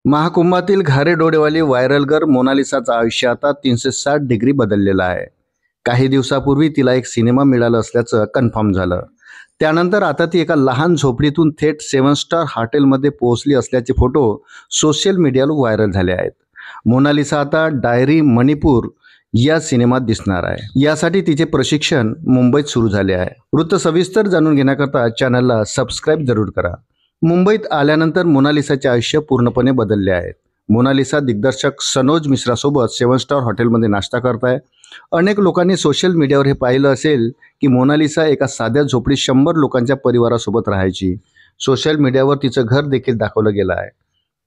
महाकुंभातील घारे डोळेवाली viral girl मोनालिसाचं आयुष्य आता 360 degree बदललेलं आहे. काही दिवसापूर्वी तिला एक सिनेमा मिळाला असल्याचं कन्फर्म झालं. त्यानंतर आता ती एका लहान झोपडीतून थेट 7 स्टार हॉटेलमध्ये पोहोचली असल्याचे फोटो सोशल मीडियावर व्हायरल झाले आहेत. मोनालिसा आता डायरी मणिपूर या सिनेमात दिसणार आहे. यासाठी तिचे प्रशिक्षण मुंबईत सुरू झाले आहे. वृत्त सविस्तर जाणून घेण्याकरता चॅनलला सबस्क्राईब जरूर करा. मुंबईत आल्यानंतर मोनालिसाचे आयुष्य पूर्णपणे बदलले आहे. मोनालिसा दिग्दर्शक सनोज मिश्रासोबत 7 स्टार हॉटेलमध्ये नाश्ता करत आहे. अनेक लोकांनी सोशल मीडियावर हे पाहिलं असेल की मोनालिसा एका साध्या झोपडीत 100 लोकांच्या परिवारासोबत राहायची. सोशल मीडियावर तिचं घर देखील दाखवलं गेलं आहे.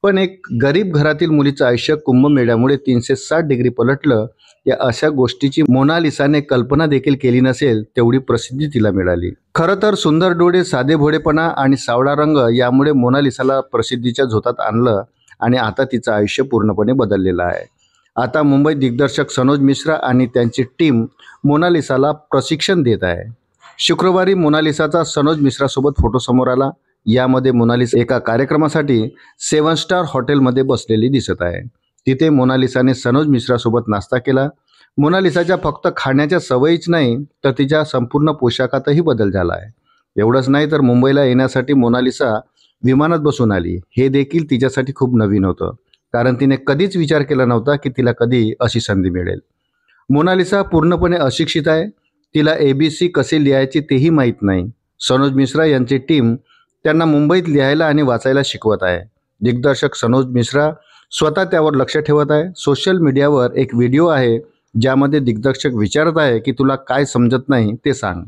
पण एक गरीब घरातील मुलीचं आयुष्य कुंभमेळ्यामुळे 360 डिग्री पलटलं. या अशा गोष्टीची मोनालिसाने कल्पना देखील केली नसेल तेवढी प्रसिद्धी तिला मिळाली. खरं तर सुंदर डोळे, साधे भोळेपणा आणि सावळा रंग यामुळे मोनालिसाला प्रसिद्धीच्या झोतात आणलं आणि आता तिचं आयुष्य पूर्णपणे बदललेलं आहे. आता मुंबई दिग्दर्शक सनोज मिश्रा आणि त्यांची टीम मोनालिसाला प्रशिक्षण देत आहे. शुक्रवारी मोनालिसाचा सनोज मिश्रासोबत फोटो समोर आला. यामध्ये मोनालिसा एका कार्यक्रमासाठी 7 स्टार हॉटेलमध्ये बसलेली दिसत आहे. तिथे मोनालिसाने सनोज मिश्रासोबत नाश्ता केला. मोनालिसाच्या फक्त खाण्याच्या सवयीच नाही तर तिच्या संपूर्ण पोशाखातही बदल झाला आहे. एवढंच नाही तर मुंबईला येण्यासाठी मोनालिसा विमानात बसून आली. हे देखील तिच्यासाठी खूप नवीन होतं, कारण तिने कधीच विचार केला नव्हता की तिला कधी अशी संधी मिळेल. मोनालिसा पूर्णपणे अशिक्षित आहे. तिला ABC कसे लिहायचे तेही माहीत नाही. सनोज मिश्रा यांची टीम त्यांना मुंबईत लिहायला आणि वाचायला शिकवत आहे. दिग्दर्शक सनोज मिश्रा स्वतः त्यावर लक्ष ठेवत आहे. सोशल मीडियावर एक व्हिडिओ आहे ज्यामध्ये दिग्दर्शक विचारत आहे की तुला काय समजत नाही ते सांग.